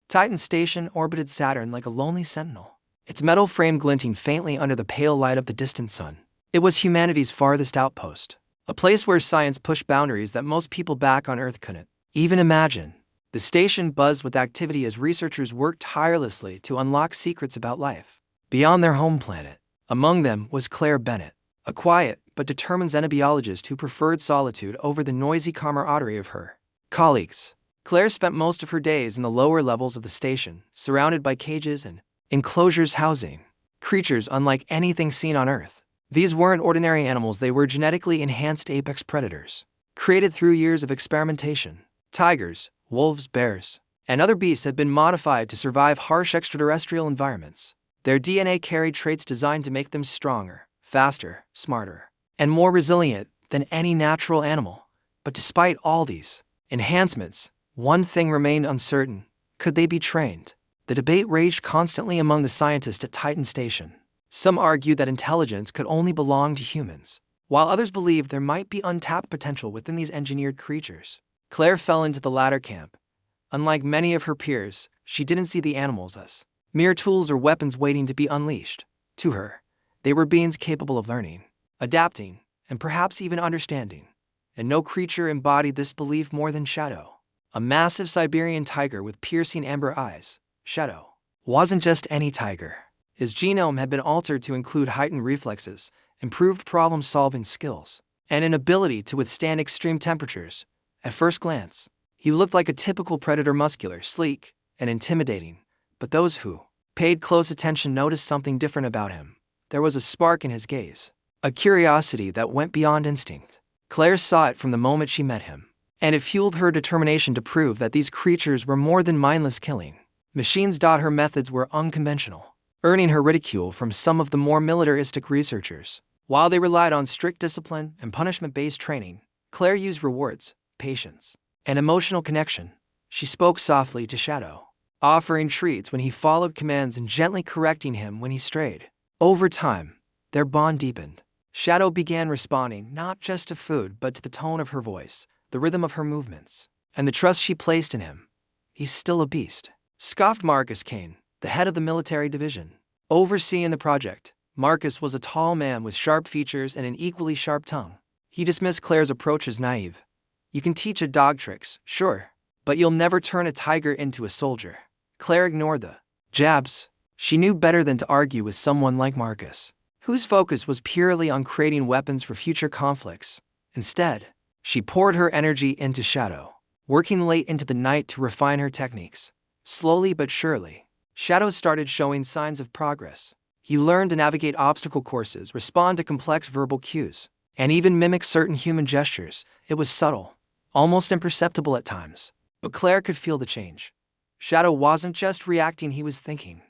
Titan's station orbited Saturn like a lonely sentinel, its metal frame glinting faintly under the pale light of the distant sun. It was humanity's farthest outpost, a place where science pushed boundaries that most people back on Earth couldn't even imagine. The station buzzed with activity as researchers worked tirelessly to unlock secrets about life beyond their home planet. Among them was Claire Bennett, a quiet but determined xenobiologist who preferred solitude over the noisy camaraderie of her colleagues. Claire spent most of her days in the lower levels of the station, surrounded by cages and enclosures housing creatures unlike anything seen on Earth. These weren't ordinary animals, they were genetically enhanced apex predators, created through years of experimentation. Tigers, wolves, bears, and other beasts had been modified to survive harsh extraterrestrial environments. Their DNA carried traits designed to make them stronger, faster, smarter, and more resilient than any natural animal. But despite all these enhancements, one thing remained uncertain: could they be trained? The debate raged constantly among the scientists at Titan Station. Some argued that intelligence could only belong to humans, while others believed there might be untapped potential within these engineered creatures. Claire fell into the latter camp. Unlike many of her peers, she didn't see the animals as mere tools or weapons waiting to be unleashed. To her, they were beings capable of learning, adapting, and perhaps even understanding. And no creature embodied this belief more than Shadow, a massive Siberian tiger with piercing amber eyes. Shadow wasn't just any tiger. His genome had been altered to include heightened reflexes, improved problem-solving skills, and an ability to withstand extreme temperatures. At first glance, he looked like a typical predator, muscular, sleek, and intimidating. But those who paid close attention noticed something different about him. There was a spark in his gaze, a curiosity that went beyond instinct. Claire saw it from the moment she met him, and it fueled her determination to prove that these creatures were more than mindless killing machines. Her methods were unconventional, earning her ridicule from some of the more militaristic researchers. While they relied on strict discipline and punishment-based training, Claire used rewards, patience, and emotional connection. She spoke softly to Shadow, offering treats when he followed commands and gently correcting him when he strayed. Over time, their bond deepened. Shadow began responding not just to food but to the tone of her voice, the rhythm of her movements, and the trust she placed in him. "He's still a beast," scoffed Marcus Kane, the head of the military division, overseeing the project. Marcus was a tall man with sharp features and an equally sharp tongue. He dismissed Claire's approach as naive. "You can teach a dog tricks, sure, but you'll never turn a tiger into a soldier." Claire ignored the jabs. She knew better than to argue with someone like Marcus, whose focus was purely on creating weapons for future conflicts. Instead, she poured her energy into Shadow, working late into the night to refine her techniques. Slowly but surely, Shadow started showing signs of progress. He learned to navigate obstacle courses, respond to complex verbal cues, and even mimic certain human gestures. It was subtle, almost imperceptible at times, but Claire could feel the change. Shadow wasn't just reacting, he was thinking.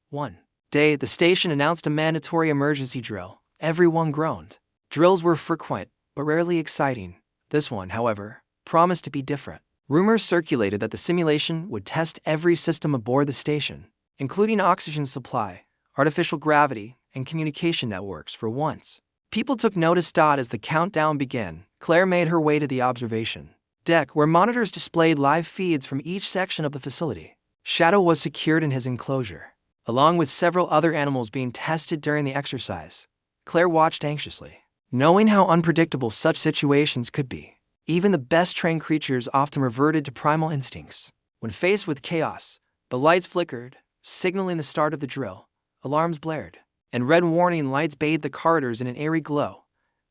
One day, the station announced a mandatory emergency drill. Everyone groaned. Drills were frequent, but rarely exciting. This one, however, promised to be different. Rumors circulated that the simulation would test every system aboard the station, including oxygen supply, artificial gravity, and communication networks. For once, people took notice. As the countdown began, Claire made her way to the observation deck, where monitors displayed live feeds from each section of the facility. Shadow was secured in his enclosure, along with several other animals being tested during the exercise. Claire watched anxiously, knowing how unpredictable such situations could be. Even the best-trained creatures often reverted to primal instincts. When faced with chaos, the lights flickered, signaling the start of the drill. Alarms blared, and red warning lights bathed the corridors in an eerie glow.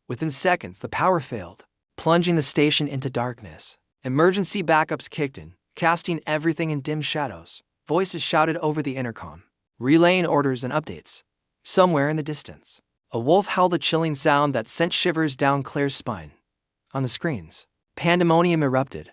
Within seconds, the power failed, plunging the station into darkness. Emergency backups kicked in, casting everything in dim shadows. Voices shouted over the intercom, relaying orders and updates. Somewhere in the distance, a wolf howled, a chilling sound that sent shivers down Claire's spine. On the screens, pandemonium erupted.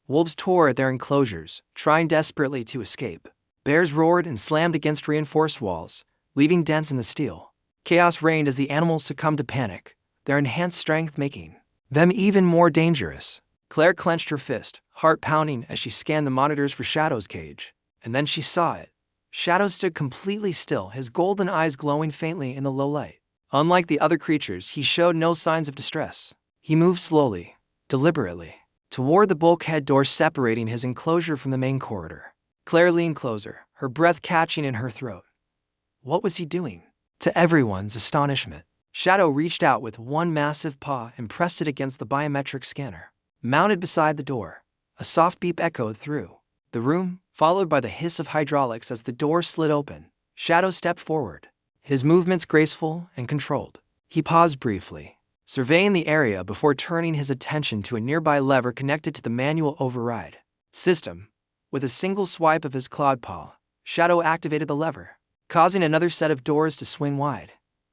Wolves tore at their enclosures, trying desperately to escape. Bears roared and slammed against reinforced walls, leaving dents in the steel. Chaos reigned as the animals succumbed to panic, their enhanced strength making them even more dangerous. Claire clenched her fist, heart pounding as she scanned the monitors for Shadow's cage. And then she saw it. Shadow stood completely still, his golden eyes glowing faintly in the low light. Unlike the other creatures, he showed no signs of distress. He moved slowly, deliberately, toward the bulkhead door separating his enclosure from the main corridor. Claire leaned closer, her breath catching in her throat. What was he doing? To everyone's astonishment, Shadow reached out with one massive paw and pressed it against the biometric scanner. Mounted beside the door, a soft beep echoed through the room, followed by the hiss of hydraulics as the door slid open. Shadow stepped forward, his movements graceful and controlled. He paused briefly, surveying the area before turning his attention to a nearby lever connected to the manual override system. With a single swipe of his clawed paw, Shadow activated the lever, causing another set of doors to swing wide.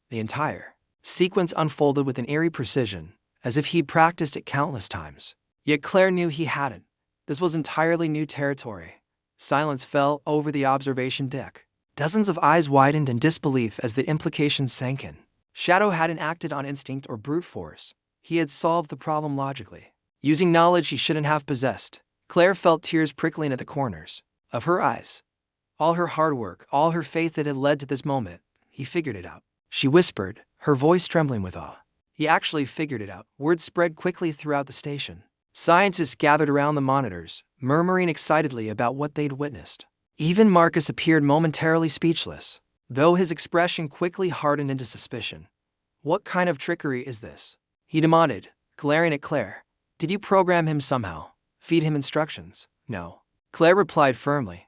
The entire sequence unfolded with an eerie precision, as if he'd practiced it countless times. Yet Claire knew he hadn't. This was entirely new territory. Silence fell over the observation deck. Dozens of eyes widened in disbelief as the implications sank in. Shadow hadn't acted on instinct or brute force. He had solved the problem logically, using knowledge he shouldn't have possessed. Claire felt tears prickling at the corners of her eyes. All her hard work, all her faith that had led to this moment, he figured it out. She whispered, her voice trembling with awe. He actually figured it out. Word spread quickly throughout the station. Scientists gathered around the monitors, murmuring excitedly about what they'd witnessed. Even Marcus appeared momentarily speechless, though his expression quickly hardened into suspicion. What kind of trickery is this? He demanded, glaring at Claire. Did you program him somehow? Feed him instructions? No. Claire replied firmly.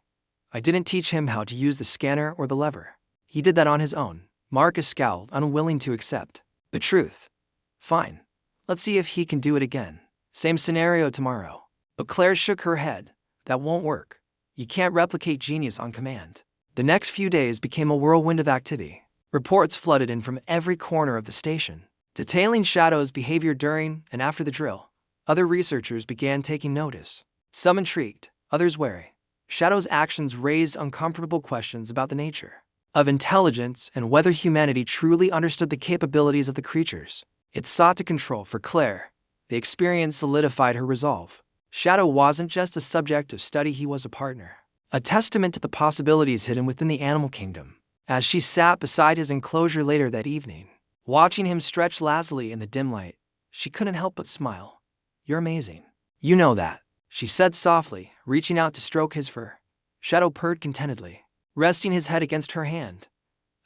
I didn't teach him how to use the scanner or the lever. He did that on his own. Marcus scowled, unwilling to accept the truth. Fine. Let's see if he can do it again. Same scenario tomorrow. But Claire shook her head. That won't work. You can't replicate genius on command. The next few days became a whirlwind of activity. Reports flooded in from every corner of the station, detailing Shadow's behavior during and after the drill. Other researchers began taking notice. Some intrigued, others wary. Shadow's actions raised uncomfortable questions about the nature of intelligence and whether humanity truly understood the capabilities of the creatures it sought to control. For Claire, the experience solidified her resolve. Shadow wasn't just a subject of study, he was a partner, a testament to the possibilities hidden within the animal kingdom. As she sat beside his enclosure later that evening, watching him stretch lazily in the dim light, she couldn't help but smile. You're amazing. You know that, she said softly, reaching out to stroke his fur. Shadow purred contentedly, resting his head against her hand.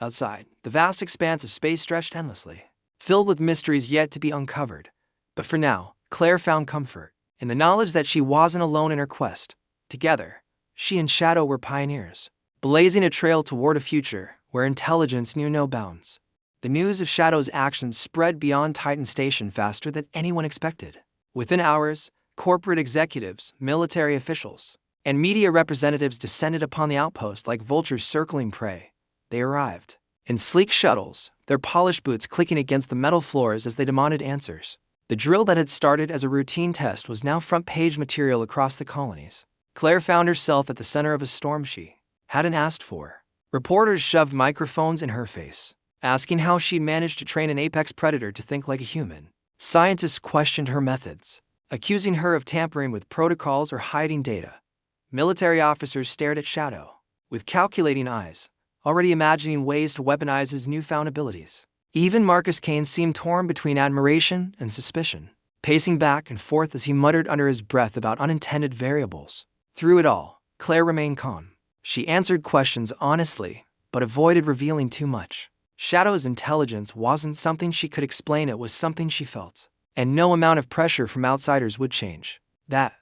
Outside, the vast expanse of space stretched endlessly, filled with mysteries yet to be uncovered. But for now, Claire found comfort in the knowledge that she wasn't alone in her quest. Together, she and Shadow were pioneers, blazing a trail toward a future where intelligence knew no bounds. The news of Shadow's actions spread beyond Titan Station faster than anyone expected. Within hours, corporate executives, military officials, and media representatives descended upon the outpost like vultures circling prey. They arrived in sleek shuttles, their polished boots clicking against the metal floors as they demanded answers. The drill that had started as a routine test was now front-page material across the colonies. Claire found herself at the center of a storm she hadn't asked for. Reporters shoved microphones in her face, asking how she'd managed to train an apex predator to think like a human. Scientists questioned her methods, accusing her of tampering with protocols or hiding data. Military officers stared at Shadow with calculating eyes, already imagining ways to weaponize his newfound abilities. Even Marcus Kane seemed torn between admiration and suspicion, pacing back and forth as he muttered under his breath about unintended variables. Through it all, Claire remained calm. She answered questions honestly, but avoided revealing too much. Shadow's intelligence wasn't something she could explain, it was something she felt. And no amount of pressure from outsiders would change that.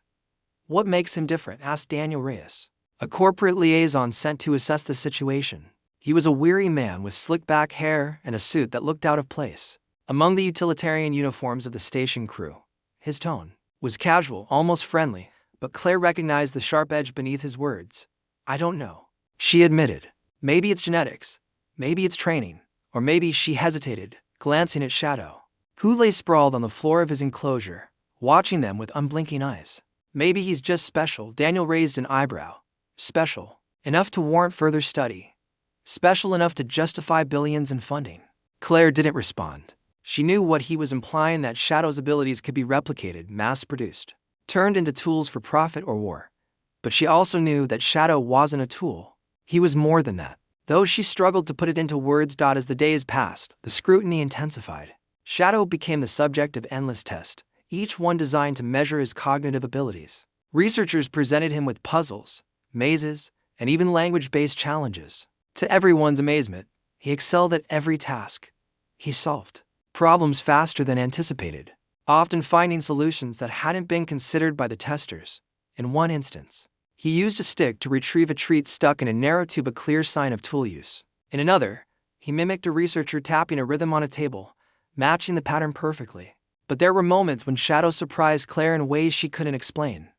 What makes him different? Asked Daniel Reyes, a corporate liaison sent to assess the situation. He was a weary man with slick-back hair and a suit that looked out of place among the utilitarian uniforms of the station crew. His tone was casual, almost friendly, but Claire recognized the sharp edge beneath his words. I don't know, she admitted. Maybe it's genetics, maybe it's training, or maybe, she hesitated, glancing at Shadow, who lay sprawled on the floor of his enclosure, watching them with unblinking eyes. Maybe he's just special. Daniel raised an eyebrow. Special enough to warrant further study. Special enough to justify billions in funding. Claire didn't respond. She knew what he was implying, that Shadow's abilities could be replicated, mass-produced, turned into tools for profit or war. But she also knew that Shadow wasn't a tool. He was more than that. Though she struggled to put it into words. As the days passed, the scrutiny intensified. Shadow became the subject of endless tests, each one designed to measure his cognitive abilities. Researchers presented him with puzzles, mazes, and even language-based challenges. To everyone's amazement, he excelled at every task. He solved problems faster than anticipated, often finding solutions that hadn't been considered by the testers. In one instance, he used a stick to retrieve a treat stuck in a narrow tube, a clear sign of tool use. In another, he mimicked a researcher tapping a rhythm on a table, matching the pattern perfectly. But there were moments when Shadow surprised Claire in ways she couldn't explain.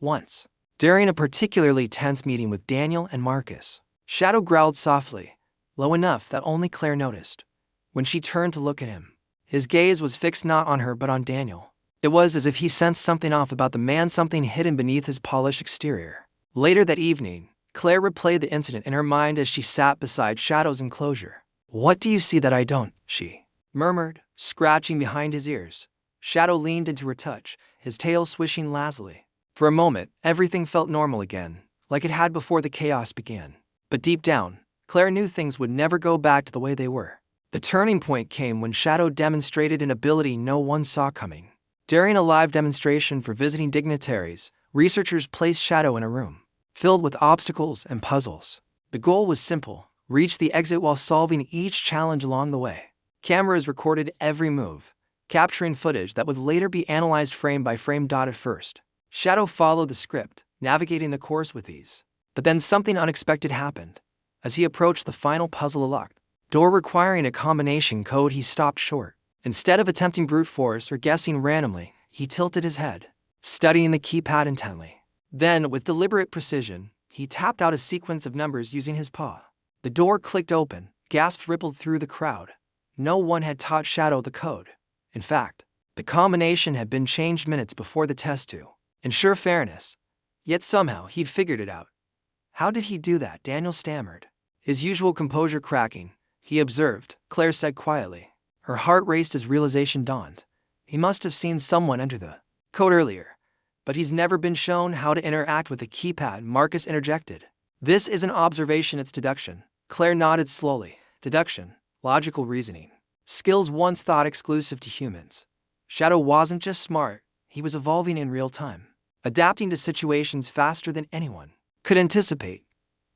Once, during a particularly tense meeting with Daniel and Marcus, Shadow growled softly, low enough that only Claire noticed. When she turned to look at him, his gaze was fixed not on her but on Daniel. It was as if he sensed something off about the man, something hidden beneath his polished exterior. Later that evening, Claire replayed the incident in her mind as she sat beside Shadow's enclosure. "What do you see that I don't?" she murmured, scratching behind his ears. Shadow leaned into her touch, his tail swishing lazily. For a moment, everything felt normal again, like it had before the chaos began. But deep down, Claire knew things would never go back to the way they were. The turning point came when Shadow demonstrated an ability no one saw coming. During a live demonstration for visiting dignitaries, researchers placed Shadow in a room filled with obstacles and puzzles. The goal was simple: reach the exit while solving each challenge along the way. Cameras recorded every move, capturing footage that would later be analyzed frame by frame. At first, Shadow followed the script, navigating the course with ease. But then something unexpected happened. As he approached the final puzzle, a locked door requiring a combination code, he stopped short. Instead of attempting brute force or guessing randomly, he tilted his head, studying the keypad intently. Then, with deliberate precision, he tapped out a sequence of numbers using his paw. The door clicked open, gasps rippled through the crowd. No one had taught Shadow the code. In fact, the combination had been changed minutes before the test to ensure fairness. Yet somehow he'd figured it out. How did he do that? Daniel stammered, his usual composure cracking. He observed, Claire said quietly. Her heart raced as realization dawned. He must have seen someone enter the code earlier, but he's never been shown how to interact with the keypad. Marcus interjected. This isn't observation, it's deduction. Claire nodded slowly. Deduction, logical reasoning, skills once thought exclusive to humans. Shadow wasn't just smart, he was evolving in real time, adapting to situations faster than anyone could anticipate.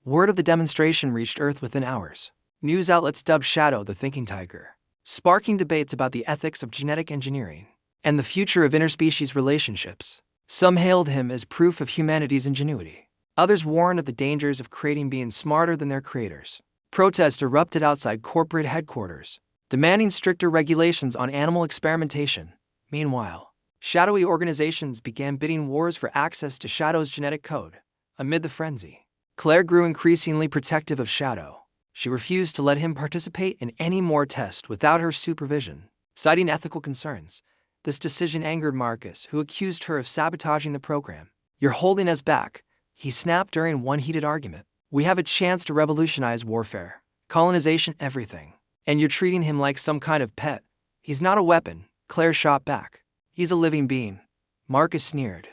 Word of the demonstration reached Earth within hours. News outlets dubbed Shadow the thinking tiger, sparking debates about the ethics of genetic engineering and the future of interspecies relationships. Some hailed him as proof of humanity's ingenuity. Others warned of the dangers of creating beings smarter than their creators. Protests erupted outside corporate headquarters, demanding stricter regulations on animal experimentation. Meanwhile, shadowy organizations began bidding wars for access to Shadow's genetic code. Amid the frenzy, Claire grew increasingly protective of Shadow. She refused to let him participate in any more tests without her supervision, citing ethical concerns. This decision angered Marcus, who accused her of sabotaging the program. "You're holding us back," he snapped during one heated argument. "We have a chance to revolutionize warfare, colonization, everything. And you're treating him like some kind of pet." "He's not a weapon," Claire shot back. "He's a living being." Marcus sneered.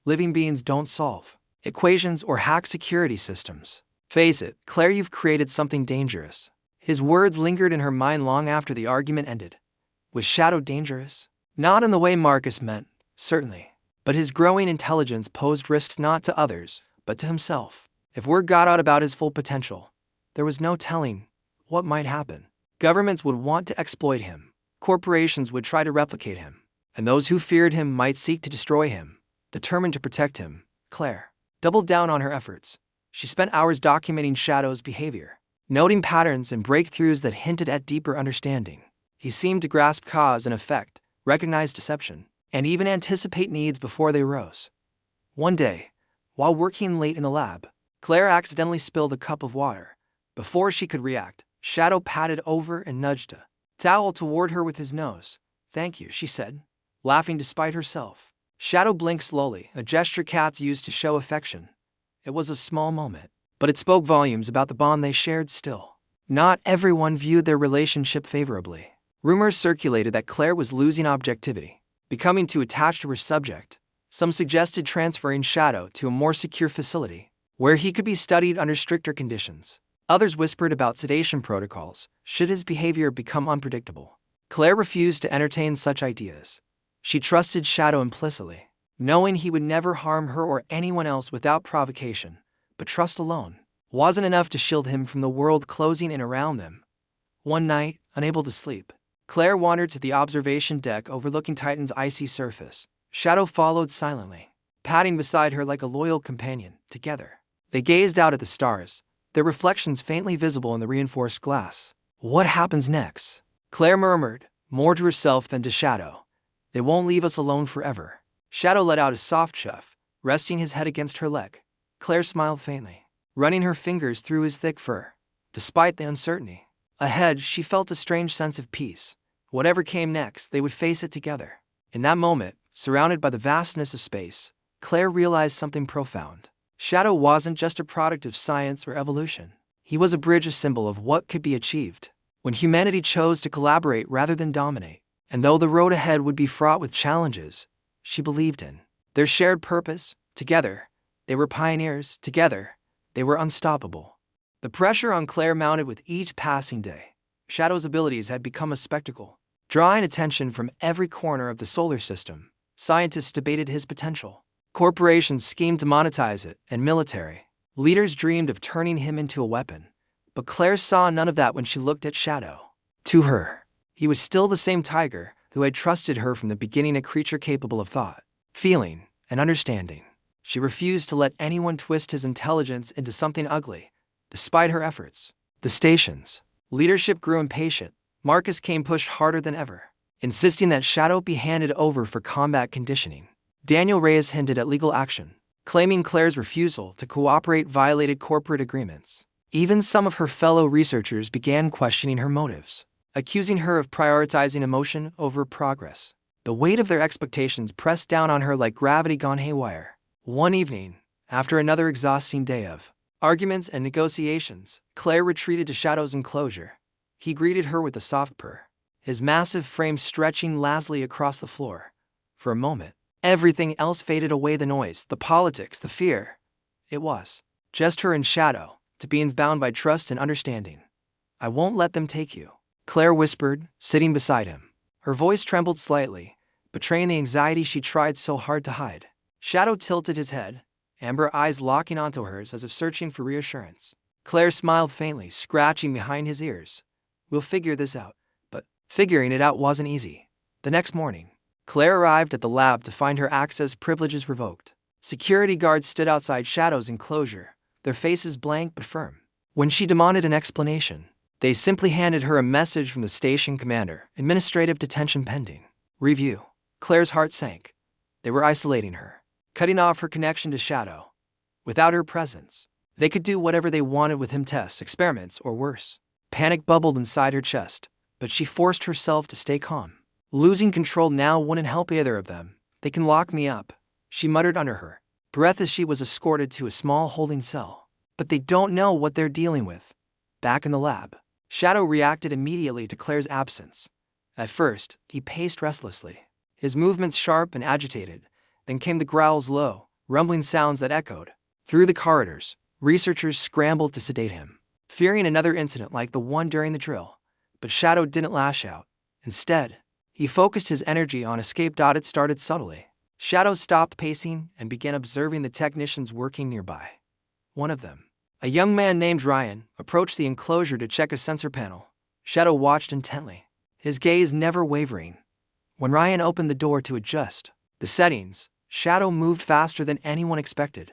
"Living beings don't solve equations or hack security systems. Face it, Claire, you've created something dangerous." His words lingered in her mind long after the argument ended. Was Shadow dangerous? Not in the way Marcus meant, certainly. But his growing intelligence posed risks not to others, but to himself. If word got out about his full potential, there was no telling what might happen. Governments would want to exploit him. Corporations would try to replicate him. And those who feared him might seek to destroy him. Determined to protect him, Claire doubled down on her efforts. She spent hours documenting Shadow's behavior, noting patterns and breakthroughs that hinted at deeper understanding. He seemed to grasp cause and effect, recognize deception, and even anticipate needs before they arose. One day, while working late in the lab, Claire accidentally spilled a cup of water. Before she could react, Shadow patted over and nudged a towel toward her with his nose. "Thank you," she said, laughing despite herself. Shadow blinked slowly, a gesture cats use to show affection. It was a small moment, but it spoke volumes about the bond they shared still. Not everyone viewed their relationship favorably. Rumors circulated that Claire was losing objectivity, becoming too attached to her subject. Some suggested transferring Shadow to a more secure facility, where he could be studied under stricter conditions. Others whispered about sedation protocols, should his behavior become unpredictable. Claire refused to entertain such ideas. She trusted Shadow implicitly, knowing he would never harm her or anyone else without provocation. but trust alone wasn't enough to shield him from the world closing in around them. One night, unable to sleep, Claire wandered to the observation deck overlooking Titan's icy surface. Shadow followed silently, padding beside her like a loyal companion. Together, they gazed out at the stars, their reflections faintly visible in the reinforced glass. What happens next? Claire murmured, more to herself than to Shadow. They won't leave us alone forever. Shadow let out a soft chuff, resting his head against her leg. Claire smiled faintly, running her fingers through his thick fur. Despite the uncertainty ahead, she felt a strange sense of peace. Whatever came next, they would face it together. In that moment, surrounded by the vastness of space, Claire realized something profound. Shadow wasn't just a product of science or evolution. He was a bridge, a symbol of what could be achieved when humanity chose to collaborate rather than dominate. And though the road ahead would be fraught with challenges, she believed in their shared purpose. Together, they were pioneers. Together, they were unstoppable. The pressure on Claire mounted with each passing day. Shadow's abilities had become a spectacle, drawing attention from every corner of the solar system. Scientists debated his potential. Corporations schemed to monetize it, and military leaders dreamed of turning him into a weapon. But Claire saw none of that when she looked at Shadow. To her, he was still the same tiger who had trusted her from the beginning, a creature capable of thought, feeling, and understanding. She refused to let anyone twist his intelligence into something ugly, despite her efforts. The station's leadership grew impatient. Marcus came pushed harder than ever, insisting that Shadow be handed over for combat conditioning. Daniel Reyes hinted at legal action, claiming Claire's refusal to cooperate violated corporate agreements. Even some of her fellow researchers began questioning her motives, accusing her of prioritizing emotion over progress. The weight of their expectations pressed down on her like gravity gone haywire. One evening, after another exhausting day of arguments and negotiations, Claire retreated to Shadow's enclosure. He greeted her with a soft purr, his massive frame stretching lazily across the floor. For a moment, everything else faded away, the noise, the politics, the fear. It was just her and Shadow, to beings bound by trust and understanding. "I won't let them take you," Claire whispered, sitting beside him. Her voice trembled slightly, betraying the anxiety she tried so hard to hide. Shadow tilted his head, amber eyes locking onto hers as if searching for reassurance. Claire smiled faintly, scratching behind his ears. "We'll figure this out." But figuring it out wasn't easy. The next morning, Claire arrived at the lab to find her access privileges revoked. Security guards stood outside Shadow's enclosure, their faces blank but firm. When she demanded an explanation, they simply handed her a message from the station commander: administrative detention pending review. Claire's heart sank. They were isolating her, cutting off her connection to Shadow. Without her presence, they could do whatever they wanted with him, tests, experiments, or worse. Panic bubbled inside her chest, but she forced herself to stay calm. Losing control now wouldn't help either of them. "They can lock me up," she muttered under her breath as she was escorted to a small holding cell. "But they don't know what they're dealing with." Back in the lab, Shadow reacted immediately to Claire's absence. At first, he paced restlessly, his movements sharp and agitated. Then came the growls, low, rumbling sounds that echoed through the corridors. Researchers scrambled to sedate him, fearing another incident like the one during the drill. But Shadow didn't lash out. Instead, he focused his energy on escape. It started subtly. Shadow stopped pacing and began observing the technicians working nearby. One of them, a young man named Ryan, approached the enclosure to check a sensor panel. Shadow watched intently, his gaze never wavering. When Ryan opened the door to adjust the settings, Shadow moved faster than anyone expected.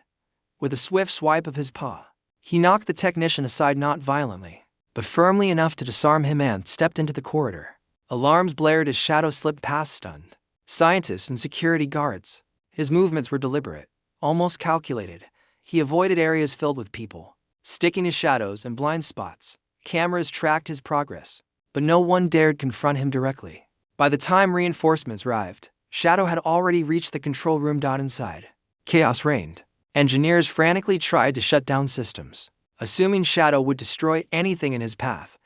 With a swift swipe of his paw, he knocked the technician aside, not violently, but firmly enough to disarm him, and stepped into the corridor. Alarms blared as Shadow slipped past stunned scientists and security guards. His movements were deliberate, almost calculated. He avoided areas filled with people, sticking to shadows and blind spots. Cameras tracked his progress, but no one dared confront him directly. By the time reinforcements arrived, Shadow had already reached the control room. Inside, chaos reigned. Engineers frantically tried to shut down systems, assuming Shadow would destroy anything in his path.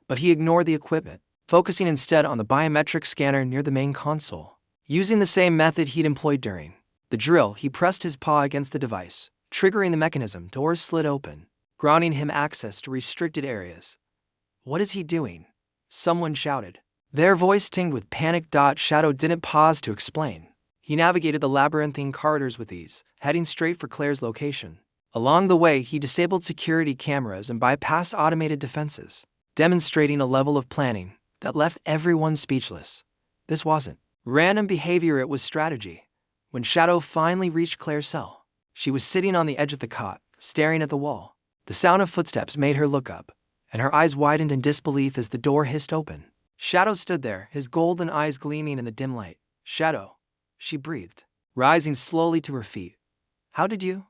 But he ignored the equipment, focusing instead on the biometric scanner near the main console. Using the same method he'd employed during the drill, he pressed his paw against the device, triggering the mechanism. Doors slid open, granting him access to restricted areas. "What is he doing?" someone shouted, their voice tinged with panic. Shadow didn't pause to explain. He navigated the labyrinthine corridors with ease, heading straight for Claire's location. Along the way, he disabled security cameras and bypassed automated defenses, demonstrating a level of planning that left everyone speechless. This wasn't random behavior, it was strategy. When Shadow finally reached Claire's cell, she was sitting on the edge of the cot, staring at the wall. The sound of footsteps made her look up, and her eyes widened in disbelief as the door hissed open. Shadow stood there, his golden eyes gleaming in the dim light. "Shadow," she breathed, rising slowly to her feet. "How did you?"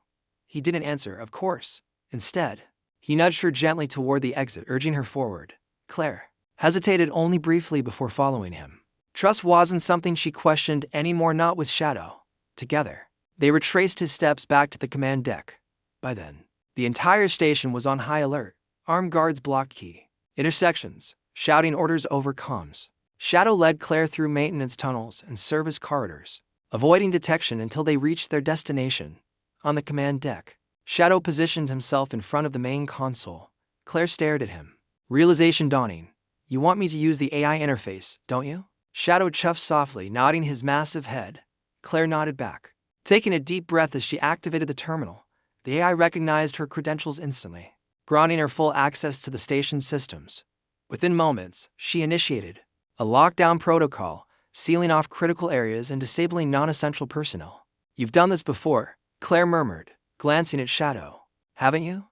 He didn't answer, of course. Instead, he nudged her gently toward the exit, urging her forward. Claire hesitated only briefly before following him. Trust wasn't something she questioned anymore, not with Shadow. Together, they retraced his steps back to the command deck. By then, the entire station was on high alert. Armed guards blocked key intersections, shouting orders over comms. Shadow led Claire through maintenance tunnels and service corridors, avoiding detection until they reached their destination. On the command deck, Shadow positioned himself in front of the main console. Claire stared at him, realization dawning. "You want me to use the AI interface, don't you?" Shadow chuffed softly, nodding his massive head. Claire nodded back, taking a deep breath as she activated the terminal. The AI recognized her credentials instantly, granting her full access to the station's systems. Within moments, she initiated a lockdown protocol, sealing off critical areas and disabling non-essential personnel. "You've done this before," Claire murmured, glancing at Shadow. "Haven't you?"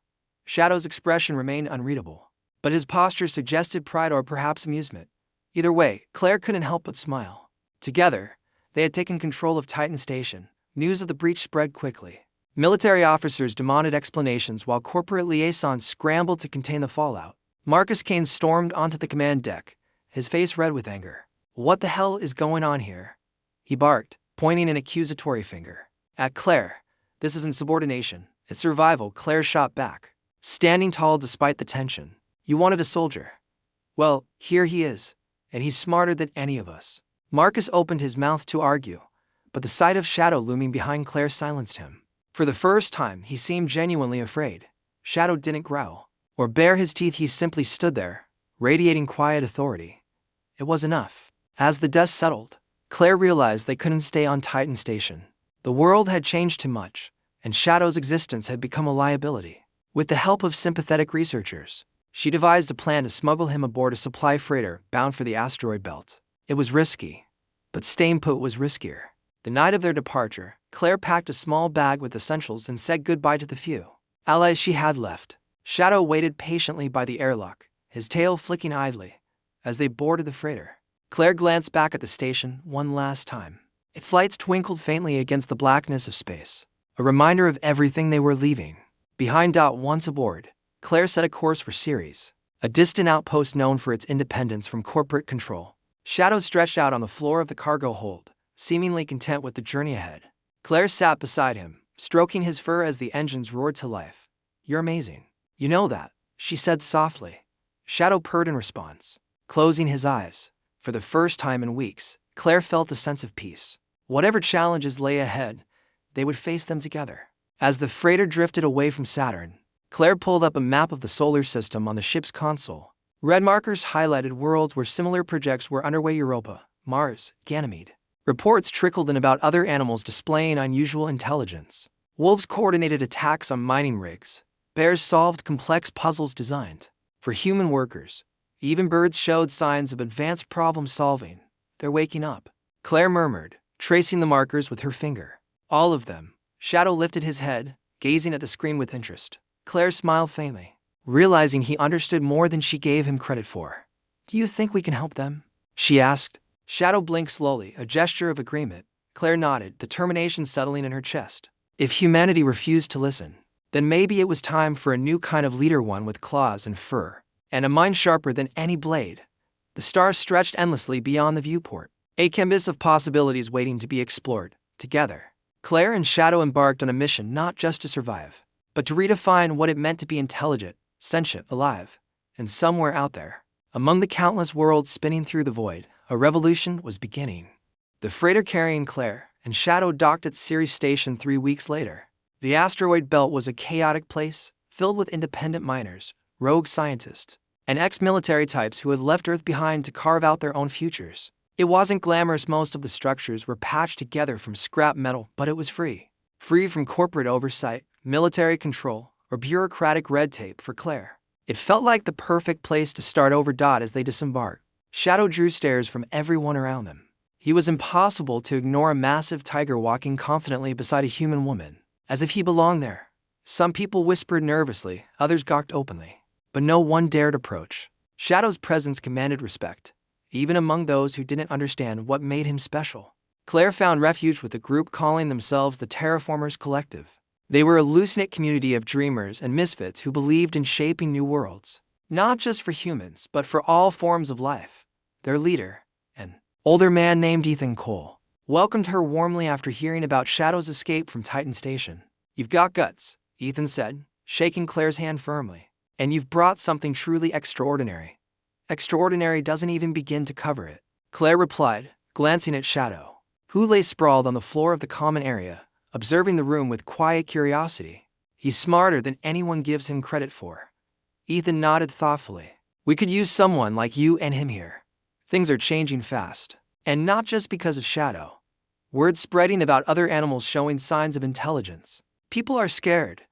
Shadow's expression remained unreadable, but his posture suggested pride or perhaps amusement. Either way, Claire couldn't help but smile. Together, they had taken control of Titan Station. News of the breach spread quickly. Military officers demanded explanations while corporate liaisons scrambled to contain the fallout. Marcus Kane stormed onto the command deck, his face red with anger. "What the hell is going on here?" he barked, pointing an accusatory finger at Claire. "This isn't subordination, it's survival," Claire shot back, standing tall despite the tension. "You wanted a soldier. Well, here he is, and he's smarter than any of us." Marcus opened his mouth to argue, but the sight of Shadow looming behind Claire silenced him. For the first time, he seemed genuinely afraid. Shadow didn't growl or bare his teeth, he simply stood there, radiating quiet authority. It was enough. As the dust settled, Claire realized they couldn't stay on Titan Station. The world had changed too much, and Shadow's existence had become a liability. With the help of sympathetic researchers, she devised a plan to smuggle him aboard a supply freighter bound for the asteroid belt. It was risky, but staying put was riskier. The night of their departure, Claire packed a small bag with essentials and said goodbye to the few allies she had left. Shadow waited patiently by the airlock, his tail flicking idly, as they boarded the freighter. Claire glanced back at the station one last time. Its lights twinkled faintly against the blackness of space, a reminder of everything they were leaving behind. Once aboard, Claire set a course for Ceres, a distant outpost known for its independence from corporate control. Shadow stretched out on the floor of the cargo hold, seemingly content with the journey ahead. Claire sat beside him, stroking his fur as the engines roared to life. "You're amazing. You know that," she said softly. Shadow purred in response, closing his eyes. For the first time in weeks, Claire felt a sense of peace. Whatever challenges lay ahead, they would face them together. As the freighter drifted away from Saturn, Claire pulled up a map of the solar system on the ship's console. Red markers highlighted worlds where similar projects were underway: Europa, Mars, Ganymede. Reports trickled in about other animals displaying unusual intelligence. Wolves coordinated attacks on mining rigs. Bears solved complex puzzles designed for human workers. Even birds showed signs of advanced problem solving. "They're waking up," Claire murmured, tracing the markers with her finger. "All of them." Shadow lifted his head, gazing at the screen with interest. Claire smiled faintly, realizing he understood more than she gave him credit for. "Do you think we can help them?" she asked. Shadow blinked slowly, a gesture of agreement. Claire nodded, determination settling in her chest. If humanity refused to listen, then maybe it was time for a new kind of leader, one with claws and fur, and a mind sharper than any blade. The stars stretched endlessly beyond the viewport, a canvas of possibilities waiting to be explored. Together, Claire and Shadow embarked on a mission not just to survive, but to redefine what it meant to be intelligent, sentient, alive. And somewhere out there, among the countless worlds spinning through the void, a revolution was beginning. The freighter carrying Claire and Shadow docked at Ceres Station 3 weeks later. The asteroid belt was a chaotic place, filled with independent miners, rogue scientists, and ex-military types who had left Earth behind to carve out their own futures. It wasn't glamorous, most of the structures were patched together from scrap metal, but it was free. Free from corporate oversight, military control, or bureaucratic red tape for Claire. It felt like the perfect place to start over. As they disembarked, Shadow drew stares from everyone around them. It was impossible to ignore a massive tiger walking confidently beside a human woman, as if he belonged there. Some people whispered nervously, others gawked openly, but no one dared approach. Shadow's presence commanded respect, even among those who didn't understand what made him special. Claire found refuge with a group calling themselves the Terraformers Collective. They were a loose-knit community of dreamers and misfits who believed in shaping new worlds, not just for humans, but for all forms of life. Their leader, an older man named Ethan Cole, welcomed her warmly after hearing about Shadow's escape from Titan Station. "You've got guts," Ethan said, shaking Claire's hand firmly. "And you've brought something truly extraordinary." "Extraordinary doesn't even begin to cover it," Claire replied, glancing at Shadow, who lay sprawled on the floor of the common area, observing the room with quiet curiosity. "He's smarter than anyone gives him credit for." Ethan nodded thoughtfully. "We could use someone like you and him here. Things are changing fast, and not just because of Shadow. Word's spreading about other animals showing signs of intelligence. People are scared,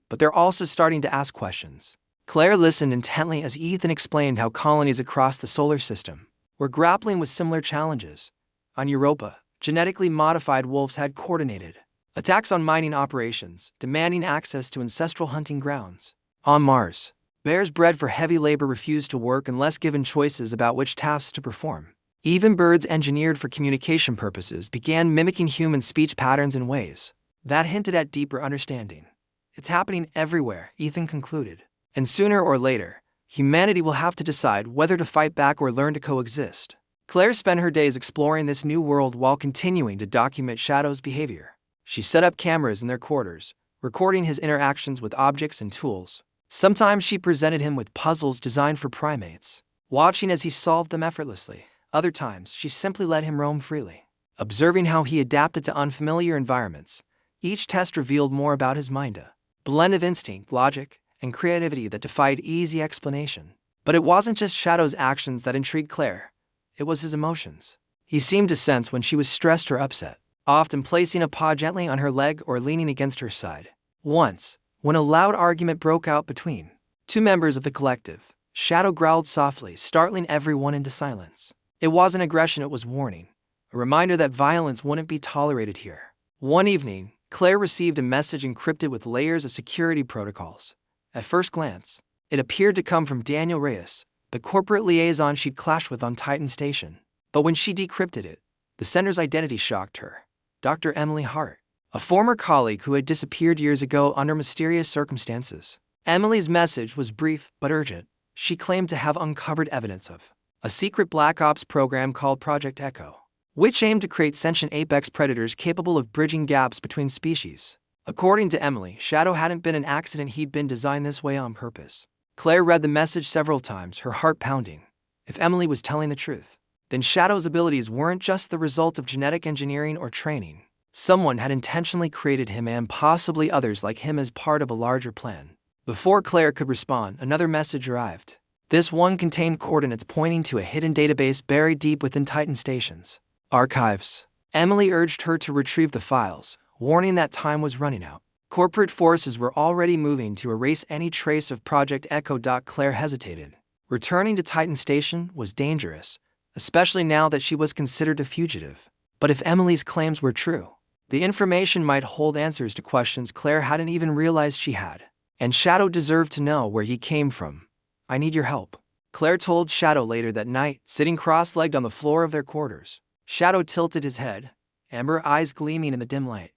but they're also starting to ask questions." Claire listened intently as Ethan explained how colonies across the solar system were grappling with similar challenges. On Europa, genetically modified wolves had coordinated attacks on mining operations, demanding access to ancestral hunting grounds. On Mars, bears bred for heavy labor refused to work unless given choices about which tasks to perform. Even birds engineered for communication purposes began mimicking human speech patterns in ways that hinted at deeper understanding. "It's happening everywhere," Ethan concluded. "And sooner or later, humanity will have to decide whether to fight back or learn to coexist." Claire spent her days exploring this new world while continuing to document Shadow's behavior. She set up cameras in their quarters, recording his interactions with objects and tools. Sometimes she presented him with puzzles designed for primates, watching as he solved them effortlessly. Other times, she simply let him roam freely, observing how he adapted to unfamiliar environments. Each test revealed more about his mind, a blend of instinct, logic, and creativity that defied easy explanation. But it wasn't just Shadow's actions that intrigued Claire. It was his emotions. He seemed to sense when she was stressed or upset, often placing a paw gently on her leg or leaning against her side. Once, when a loud argument broke out between two members of the collective, Shadow growled softly, startling everyone into silence. It wasn't aggression, it was warning, a reminder that violence wouldn't be tolerated here. One evening, Claire received a message encrypted with layers of security protocols. At first glance, it appeared to come from Daniel Reyes, the corporate liaison she'd clashed with on Titan Station. But when she decrypted it, the sender's identity shocked her. Dr. Emily Hart, a former colleague who had disappeared years ago under mysterious circumstances. Emily's message was brief but urgent. She claimed to have uncovered evidence of a secret Black Ops program called Project Echo, which aimed to create sentient apex predators capable of bridging gaps between species. According to Emily, Shadow hadn't been an accident, he'd been designed this way on purpose. Claire read the message several times, her heart pounding. If Emily was telling the truth, then Shadow's abilities weren't just the result of genetic engineering or training. Someone had intentionally created him and possibly others like him as part of a larger plan. Before Claire could respond, another message arrived. This one contained coordinates pointing to a hidden database buried deep within Titan Station's archives. Emily urged her to retrieve the files, warning that time was running out. Corporate forces were already moving to erase any trace of Project Echo. Claire hesitated. Returning to Titan Station was dangerous, especially now that she was considered a fugitive. But if Emily's claims were true, the information might hold answers to questions Claire hadn't even realized she had. And Shadow deserved to know where he came from. "I need your help," Claire told Shadow later that night, sitting cross-legged on the floor of their quarters. Shadow tilted his head, amber eyes gleaming in the dim light.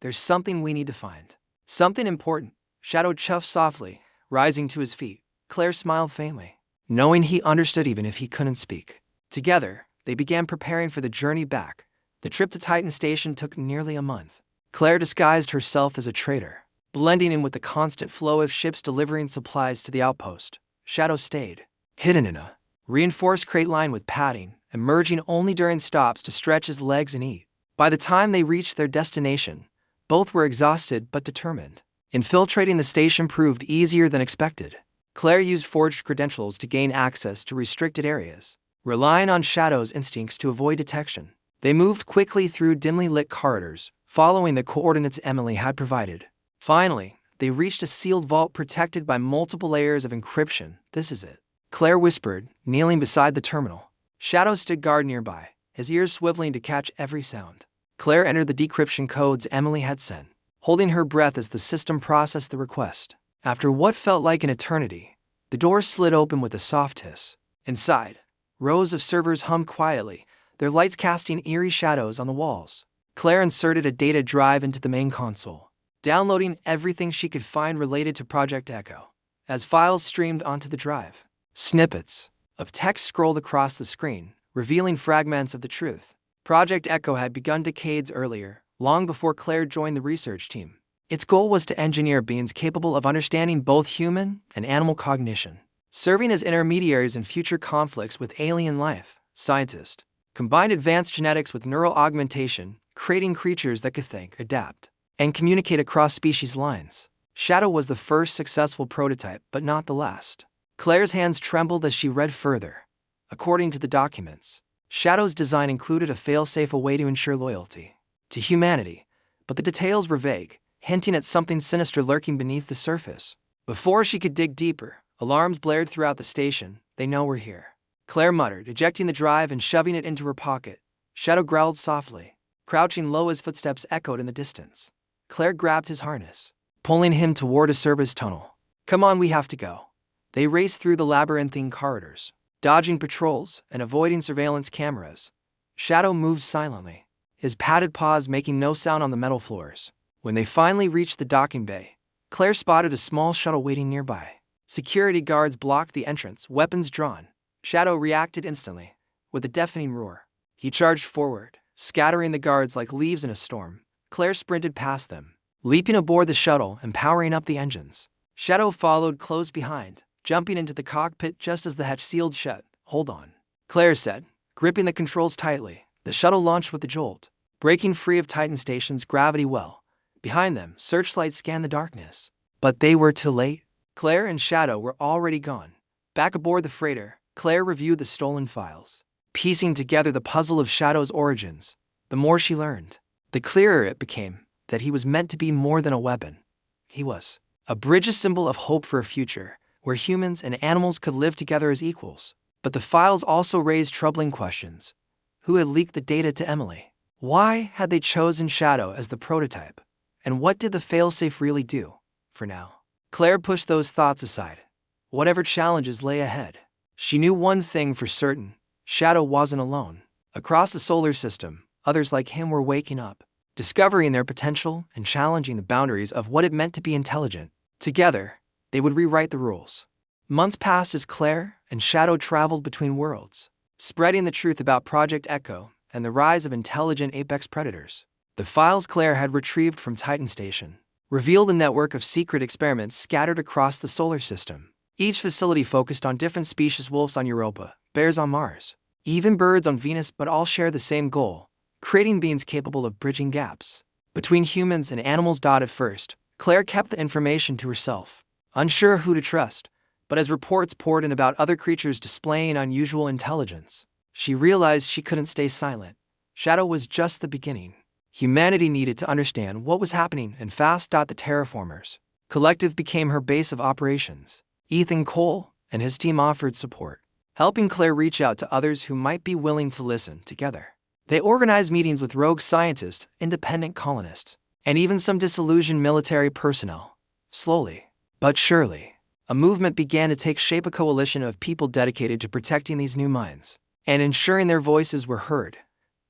"There's something we need to find. Something important." Shadow chuffed softly, rising to his feet. Claire smiled faintly, knowing he understood even if he couldn't speak. Together, they began preparing for the journey back. The trip to Titan Station took nearly a month. Claire disguised herself as a trader, blending in with the constant flow of ships delivering supplies to the outpost. Shadow stayed hidden in a reinforced crate line with padding, emerging only during stops to stretch his legs and eat. By the time they reached their destination, both were exhausted but determined. Infiltrating the station proved easier than expected. Claire used forged credentials to gain access to restricted areas, relying on Shadow's instincts to avoid detection. They moved quickly through dimly lit corridors, following the coordinates Emily had provided. Finally, They reached a sealed vault protected by multiple layers of encryption. This is it, Claire whispered, kneeling beside the terminal. Shadow stood guard nearby, his ears swiveling to catch every sound. Claire entered the decryption codes Emily had sent, holding her breath as the system processed the request. After what felt like an eternity, the door slid open with a soft hiss. Inside, rows of servers hummed quietly, their lights casting eerie shadows on the walls. Claire inserted a data drive into the main console, downloading everything she could find related to Project Echo. As files streamed onto the drive, snippets of text scrolled across the screen, revealing fragments of the truth. Project Echo had begun decades earlier, long before Claire joined the research team. Its goal was to engineer beings capable of understanding both human and animal cognition, serving as intermediaries in future conflicts with alien life. Scientists combined advanced genetics with neural augmentation, creating creatures that could think, adapt, and communicate across species lines. Shadow was the first successful prototype, but not the last. Claire's hands trembled as she read further. According to the documents, Shadow's design included a fail-safe way to ensure loyalty to humanity, but the details were vague, hinting at something sinister lurking beneath the surface. Before she could dig deeper, alarms blared throughout the station. "They know we're here," Claire muttered, ejecting the drive and shoving it into her pocket. Shadow growled softly, crouching low as footsteps echoed in the distance. Claire grabbed his harness, pulling him toward a service tunnel. "Come on, we have to go." They raced through the labyrinthine corridors, dodging patrols and avoiding surveillance cameras. Shadow moved silently, his padded paws making no sound on the metal floors. When they finally reached the docking bay, Claire spotted a small shuttle waiting nearby. Security guards blocked the entrance, weapons drawn. Shadow reacted instantly, with a deafening roar. He charged forward, scattering the guards like leaves in a storm. Claire sprinted past them, leaping aboard the shuttle and powering up the engines. Shadow followed close behind, jumping into the cockpit just as the hatch sealed shut. "Hold on," Claire said, gripping the controls tightly. The shuttle launched with a jolt, breaking free of Titan Station's gravity well. Behind them, searchlights scanned the darkness. But they were too late. Claire and Shadow were already gone. Back aboard the freighter, Claire reviewed the stolen files, piecing together the puzzle of Shadow's origins. The more she learned, the clearer it became that he was meant to be more than a weapon. He was a bridge, a symbol of hope for a future where humans and animals could live together as equals. But the files also raised troubling questions. Who had leaked the data to Emily? Why had they chosen Shadow as the prototype? And what did the failsafe really do? For now, Claire pushed those thoughts aside. Whatever challenges lay ahead, she knew one thing for certain: Shadow wasn't alone. Across the solar system, others like him were waking up, discovering their potential and challenging the boundaries of what it meant to be intelligent. Together, they would rewrite the rules. Months passed as Claire and Shadow traveled between worlds, spreading the truth about Project Echo and the rise of intelligent apex predators. The files Claire had retrieved from Titan Station revealed a network of secret experiments scattered across the solar system. Each facility focused on different species: wolves on Europa, bears on Mars, even birds on Venus, but all share the same goal: creating beings capable of bridging gaps between humans and animals. At first, Claire kept the information to herself, unsure who to trust, but as reports poured in about other creatures displaying unusual intelligence, she realized she couldn't stay silent. Shadow was just the beginning. Humanity needed to understand what was happening, and fast. The Terraformers Collective became her base of operations. Ethan Cole and his team offered support, helping Claire reach out to others who might be willing to listen. Together, they organized meetings with rogue scientists, independent colonists, and even some disillusioned military personnel. Slowly, but surely, a movement began to take shape: a coalition of people dedicated to protecting these new minds and ensuring their voices were heard.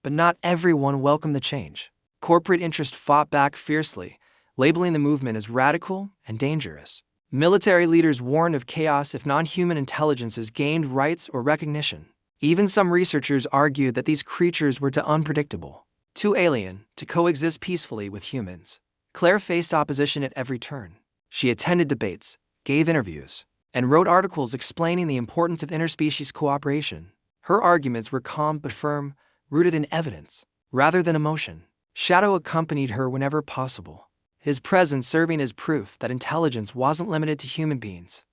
But not everyone welcomed the change. Corporate interest fought back fiercely, labeling the movement as radical and dangerous. Military leaders warned of chaos if non-human intelligences gained rights or recognition. Even some researchers argued that these creatures were too unpredictable, too alien to coexist peacefully with humans. Claire faced opposition at every turn. She attended debates, gave interviews, and wrote articles explaining the importance of interspecies cooperation. Her arguments were calm but firm, rooted in evidence rather than emotion. Shadow accompanied her whenever possible, his presence serving as proof that intelligence wasn't limited to human beings.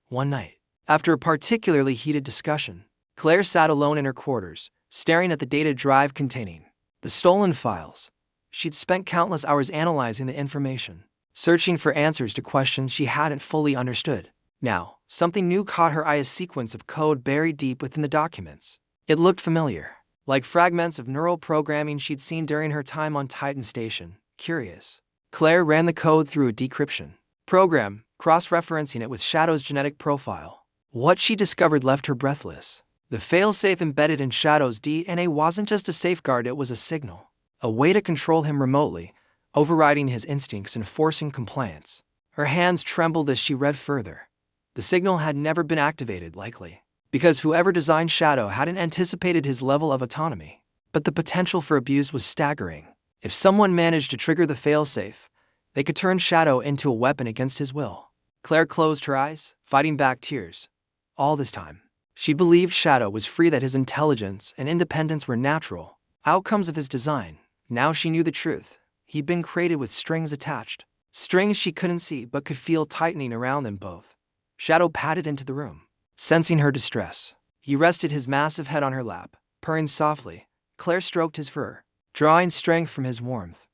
One night, after a particularly heated discussion, Claire sat alone in her quarters, staring at the data drive containing the stolen files. She'd spent countless hours analyzing the information, searching for answers to questions she hadn't fully understood. Now, something new caught her eye: a sequence of code buried deep within the documents. It looked familiar, like fragments of neural programming she'd seen during her time on Titan Station. Curious, Claire ran the code through a decryption program, cross-referencing it with Shadow's genetic profile. What she discovered left her breathless. The failsafe embedded in Shadow's DNA wasn't just a safeguard, it was a signal, a way to control him remotely, overriding his instincts and forcing compliance. Her hands trembled as she read further. The signal had never been activated, likely because whoever designed Shadow hadn't anticipated his level of autonomy. But the potential for abuse was staggering. If someone managed to trigger the failsafe, they could turn Shadow into a weapon against his will. Claire closed her eyes, fighting back tears. All this time, she believed Shadow was free, that his intelligence and independence were natural outcomes of his design. Now she knew the truth. He'd been created with strings attached. Strings she couldn't see but could feel tightening around them both. Shadow padded into the room, sensing her distress. He rested his massive head on her lap, purring softly. Claire stroked his fur, drawing strength from his warmth.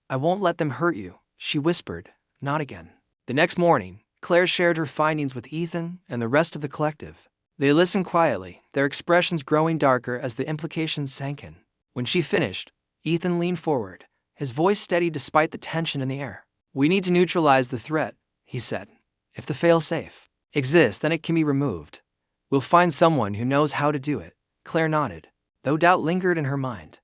"I won't let them hurt you," she whispered. "Not again." The next morning, Claire shared her findings with Ethan and the rest of the collective. They listened quietly, their expressions growing darker as the implications sank in. When she finished, Ethan leaned forward, his voice steady despite the tension in the air. "We need to neutralize the threat," he said. "If the failsafe exists, then it can be removed. We'll find someone who knows how to do it." Claire nodded, though doubt lingered in her mind.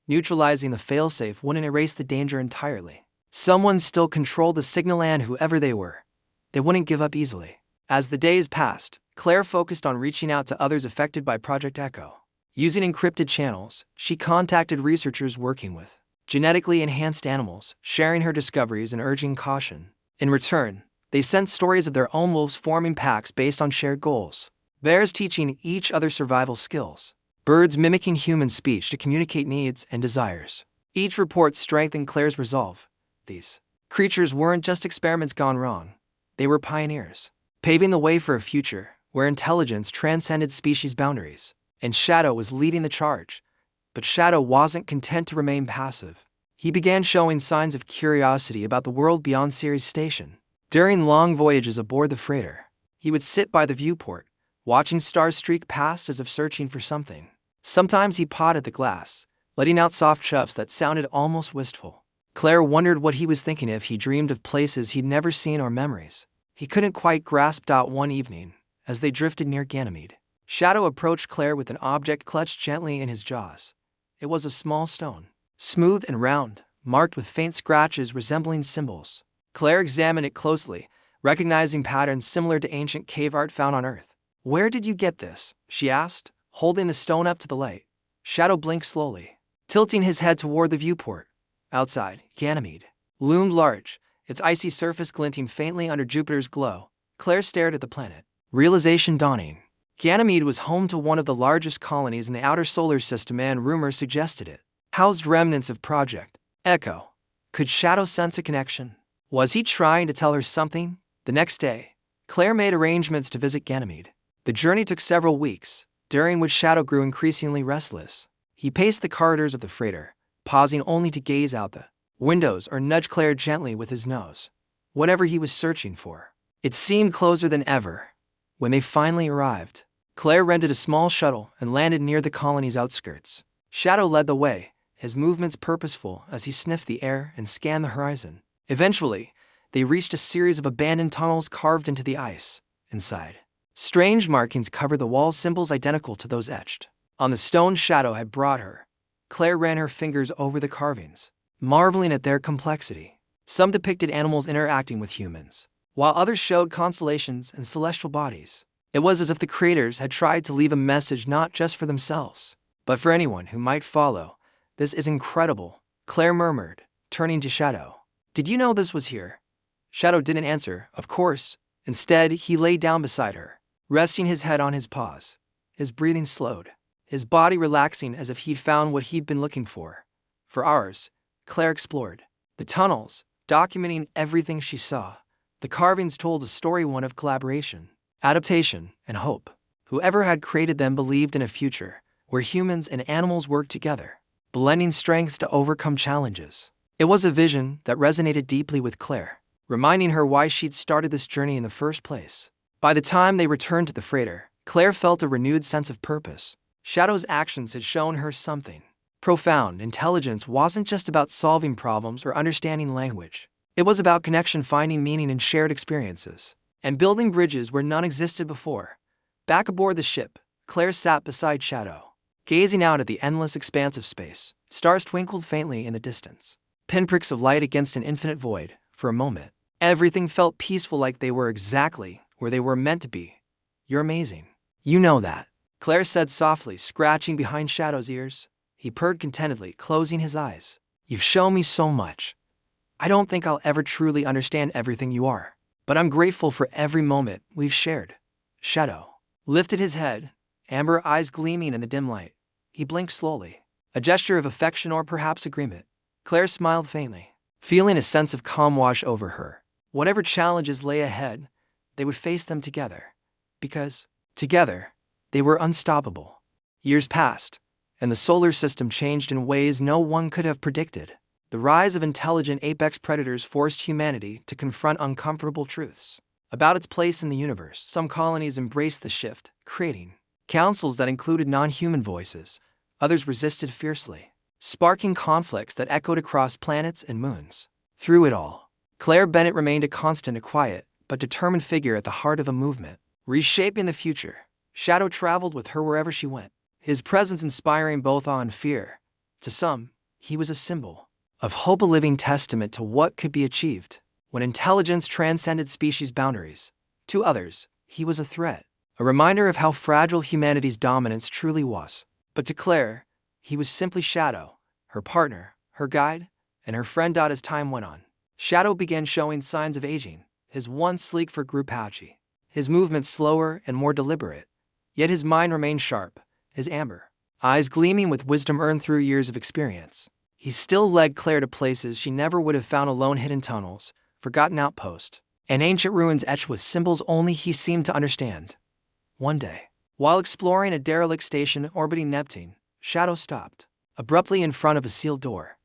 Neutralizing the failsafe wouldn't erase the danger entirely. Someone still controlled the signal, and whoever they were, they wouldn't give up easily. As the days passed, Claire focused on reaching out to others affected by Project Echo. Using encrypted channels, she contacted researchers working with genetically enhanced animals, sharing her discoveries and urging caution. In return, they sent stories of their own wolves forming packs based on shared goals. Bears teaching each other survival skills. Birds mimicking human speech to communicate needs and desires. Each report strengthened Claire's resolve. These creatures weren't just experiments gone wrong. They were pioneers, paving the way for a future where intelligence transcended species boundaries. And Shadow was leading the charge. But Shadow wasn't content to remain passive. He began showing signs of curiosity about the world beyond Ceres Station. During long voyages aboard the freighter, he would sit by the viewport, watching stars streak past as if searching for something. Sometimes he pawed at the glass, letting out soft chuffs that sounded almost wistful. Claire wondered what he was thinking, if he dreamed of places he'd never seen or memories he couldn't quite grasp. One evening, as they drifted near Ganymede, Shadow approached Claire with an object clutched gently in his jaws. It was a small stone, smooth and round, marked with faint scratches resembling symbols. Claire examined it closely, recognizing patterns similar to ancient cave art found on Earth. "Where did you get this?" she asked, holding the stone up to the light. Shadow blinked slowly, tilting his head toward the viewport. Outside, Ganymede loomed large, its icy surface glinting faintly under Jupiter's glow. Claire stared at the planet, realization dawning. Ganymede was home to one of the largest colonies in the outer solar system, and rumors suggested it housed remnants of Project Echo. Could Shadow sense a connection? Was he trying to tell her something? The next day, Claire made arrangements to visit Ganymede. The journey took several weeks, during which Shadow grew increasingly restless. He paced the corridors of the freighter, pausing only to gaze out the windows or nudge Claire gently with his nose. Whatever he was searching for, it seemed closer than ever. When they finally arrived, Claire rented a small shuttle and landed near the colony's outskirts. Shadow led the way, his movements purposeful as he sniffed the air and scanned the horizon. Eventually, they reached a series of abandoned tunnels carved into the ice. Inside, strange markings covered the walls, symbols identical to those etched on the stone Shadow had brought her. Claire ran her fingers over the carvings, marveling at their complexity. Some depicted animals interacting with humans, while others showed constellations and celestial bodies. It was as if the creators had tried to leave a message not just for themselves, but for anyone who might follow. "This is incredible," Claire murmured, turning to Shadow. "Did you know this was here?" Shadow didn't answer, of course. Instead, he lay down beside her, resting his head on his paws. His breathing slowed, his body relaxing as if he'd found what he'd been looking for. For hours, Claire explored the tunnels, documenting everything she saw. The carvings told a story, one of collaboration, adaptation, and hope. Whoever had created them believed in a future where humans and animals worked together, blending strengths to overcome challenges. It was a vision that resonated deeply with Claire. reminding her why she'd started this journey in the first place. By the time they returned to the freighter, Claire felt a renewed sense of purpose. Shadow's actions had shown her something profound. Intelligence wasn't just about solving problems or understanding language. It was about connection, finding meaning in shared experiences, and building bridges where none existed before. Back aboard the ship, Claire sat beside Shadow, gazing out at the endless expanse of space. Stars twinkled faintly in the distance, pinpricks of light against an infinite void. For a moment, everything felt peaceful, like they were exactly where they were meant to be. "You're amazing. You know that," Claire said softly, scratching behind Shadow's ears. He purred contentedly, closing his eyes. "You've shown me so much. I don't think I'll ever truly understand everything you are, but I'm grateful for every moment we've shared." Shadow lifted his head, amber eyes gleaming in the dim light. He blinked slowly, a gesture of affection or perhaps agreement. Claire smiled faintly, feeling a sense of calm wash over her. Whatever challenges lay ahead, they would face them together, because, together, they were unstoppable. Years passed, and the solar system changed in ways no one could have predicted. The rise of intelligent apex predators forced humanity to confront uncomfortable truths about its place in the universe. Some colonies embraced the shift, creating councils that included non-human voices. Others resisted fiercely, sparking conflicts that echoed across planets and moons. Through it all, Claire Bennett remained a constant, a quiet but determined figure at the heart of a movement reshaping the future. Shadow traveled with her wherever she went, his presence inspiring both awe and fear. To some, he was a symbol of hope, a living testament to what could be achieved when intelligence transcended species boundaries. To others, he was a threat, a reminder of how fragile humanity's dominance truly was. But to Claire, he was simply Shadow, her partner, her guide, and her friend. As time went on, Shadow began showing signs of aging, his once sleek fur grew patchy, his movements slower and more deliberate. Yet his mind remained sharp, his amber eyes gleaming with wisdom earned through years of experience. He still led Claire to places she never would have found alone: hidden tunnels, forgotten outposts, and ancient ruins etched with symbols only he seemed to understand. One day, while exploring a derelict station orbiting Neptune, Shadow stopped abruptly in front of a sealed door.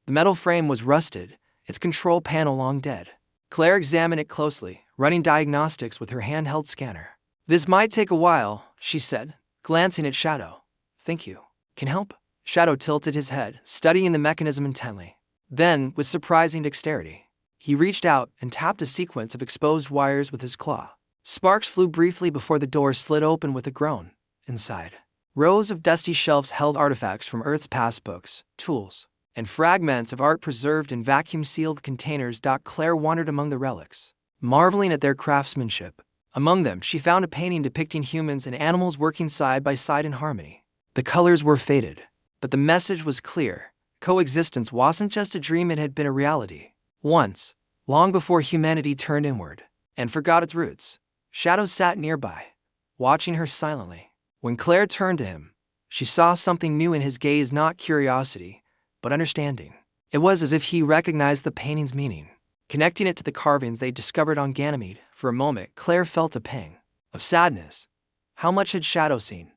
The metal frame was rusted, its control panel long dead. Claire examined it closely, running diagnostics with her handheld scanner. "This might take a while," she said, glancing at Shadow. "Think you can help?" Shadow tilted his head, studying the mechanism intently. Then, with surprising dexterity, he reached out and tapped a sequence of exposed wires with his claw. Sparks flew briefly before the door slid open with a groan. Inside, rows of dusty shelves held artifacts from Earth's past: books, tools, and fragments of art preserved in vacuum-sealed containers. Claire wandered among the relics, marveling at their craftsmanship. Among them, she found a painting depicting humans and animals working side by side in harmony. The colors were faded, but the message was clear. Coexistence wasn't just a dream, it had been a reality. Once, long before humanity turned inward and forgot its roots. Shadow sat nearby, watching her silently. When Claire turned to him, she saw something new in his gaze: not curiosity, but understanding. It was as if he recognized the painting's meaning, connecting it to the carvings they discovered on Ganymede. For a moment, Claire felt a pang of sadness. How much had Shadow seen?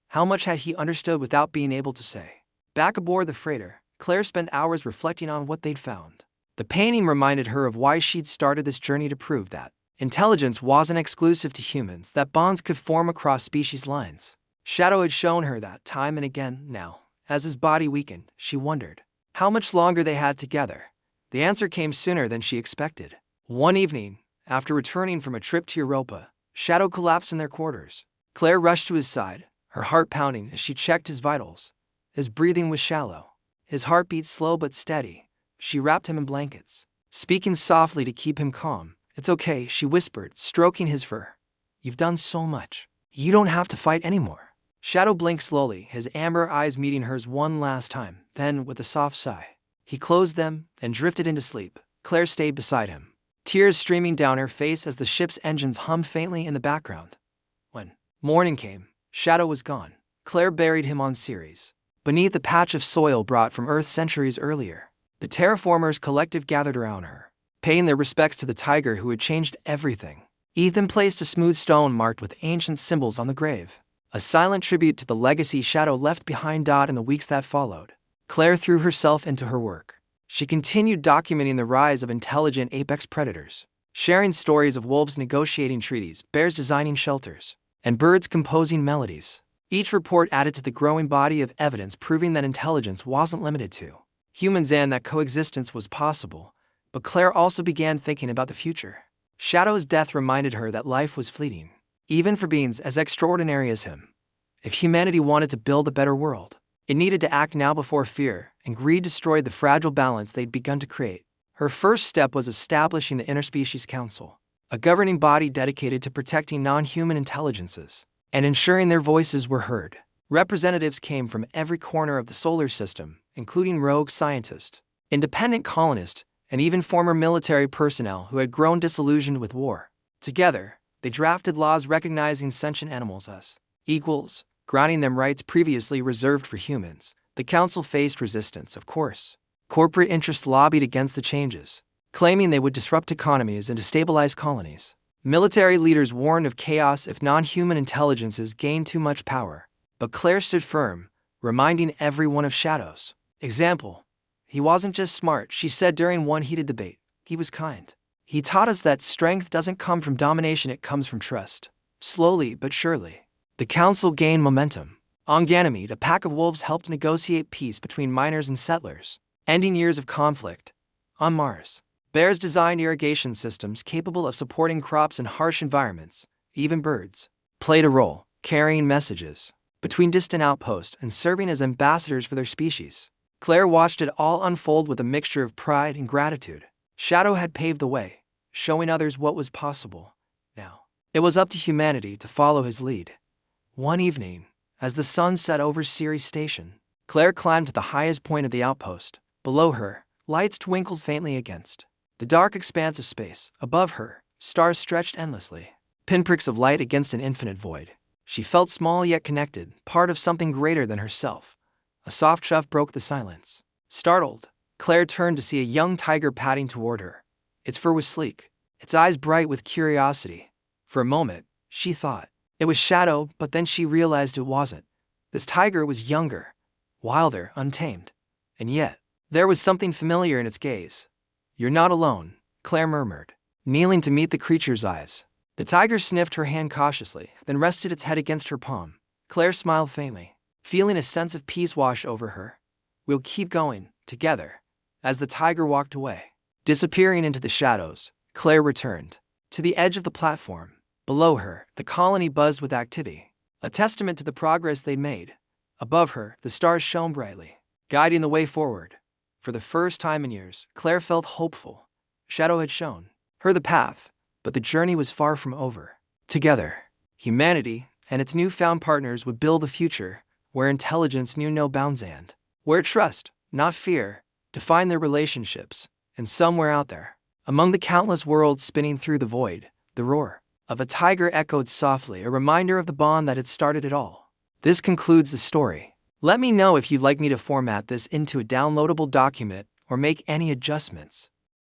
How much had he understood without being able to say? Back aboard the freighter, Claire spent hours reflecting on what they'd found. The painting reminded her of why she'd started this journey: to prove that intelligence wasn't exclusive to humans, that bonds could form across species lines. Shadow had shown her that time and again. Now, as his body weakened, she wondered how much longer they had together. The answer came sooner than she expected. One evening, after returning from a trip to Europa, Shadow collapsed in their quarters. Claire rushed to his side, her heart pounding as she checked his vitals. His breathing was shallow, his heartbeat slow but steady. She wrapped him in blankets, speaking softly to keep him calm. "It's okay," she whispered, stroking his fur. "You've done so much. You don't have to fight anymore." Shadow blinked slowly, his amber eyes meeting hers one last time. Then, with a soft sigh, he closed them and drifted into sleep. Claire stayed beside him, tears streaming down her face as the ship's engines hummed faintly in the background. When morning came, Shadow was gone. Claire buried him on Ceres, beneath a patch of soil brought from Earth centuries earlier. The terraformers collective gathered around her, paying their respects to the tiger who had changed everything. Ethan placed a smooth stone marked with ancient symbols on the grave, a silent tribute to the legacy Shadow left behind. In the weeks that followed, Claire threw herself into her work. She continued documenting the rise of intelligent apex predators, sharing stories of wolves negotiating treaties, bears designing shelters, and birds composing melodies. Each report added to the growing body of evidence proving that intelligence wasn't limited to humans and that coexistence was possible. But Claire also began thinking about the future. Shadow's death reminded her that life was fleeting, even for beings as extraordinary as him. If humanity wanted to build a better world, it needed to act now before fear and greed destroyed the fragile balance they'd begun to create. Her first step was establishing the Interspecies Council, a governing body dedicated to protecting non-human intelligences and ensuring their voices were heard. Representatives came from every corner of the solar system, including rogue scientists, independent colonists, and even former military personnel who had grown disillusioned with war. Together, they drafted laws recognizing sentient animals as equals, granting them rights previously reserved for humans. The council faced resistance, of course. Corporate interests lobbied against the changes, claiming they would disrupt economies and destabilize colonies. Military leaders warned of chaos if non-human intelligences gained too much power. But Claire stood firm, reminding everyone of Shadow's example. He wasn't just smart, she said during one heated debate. He was kind. He taught us that strength doesn't come from domination, it comes from trust. Slowly but surely, the council gained momentum. On Ganymede, a pack of wolves helped negotiate peace between miners and settlers, ending years of conflict. On Mars, bears designed irrigation systems capable of supporting crops in harsh environments. Even birds played a role, carrying messages between distant outposts and serving as ambassadors for their species. Claire watched it all unfold with a mixture of pride and gratitude. Shadow had paved the way, showing others what was possible. Now, it was up to humanity to follow his lead. One evening, as the sun set over Ceres Station, Claire climbed to the highest point of the outpost. Below her, lights twinkled faintly against the dark expanse of space. Above her, stars stretched endlessly, pinpricks of light against an infinite void. She felt small yet connected, part of something greater than herself. A soft chuff broke the silence. Startled, Claire turned to see a young tiger padding toward her. Its fur was sleek, its eyes bright with curiosity. For a moment, she thought it was Shadow, but then she realized it wasn't. This tiger was younger, wilder, untamed. And yet, there was something familiar in its gaze. "You're not alone," Claire murmured, kneeling to meet the creature's eyes. The tiger sniffed her hand cautiously, then rested its head against her palm. Claire smiled faintly, feeling a sense of peace wash over her. "We'll keep going, together." As the tiger walked away, disappearing into the shadows, Claire returned to the edge of the platform. Below her, the colony buzzed with activity, a testament to the progress they'd made. Above her, the stars shone brightly, guiding the way forward. For the first time in years, Claire felt hopeful. Shadow had shown her the path, but the journey was far from over. Together, humanity and its newfound partners would build a future where intelligence knew no bounds and where trust, not fear, defined their relationships. And somewhere out there, among the countless worlds spinning through the void, the roar of a tiger echoed softly, a reminder of the bond that had started it all. This concludes the story. Let me know if you'd like me to format this into a downloadable document or make any adjustments.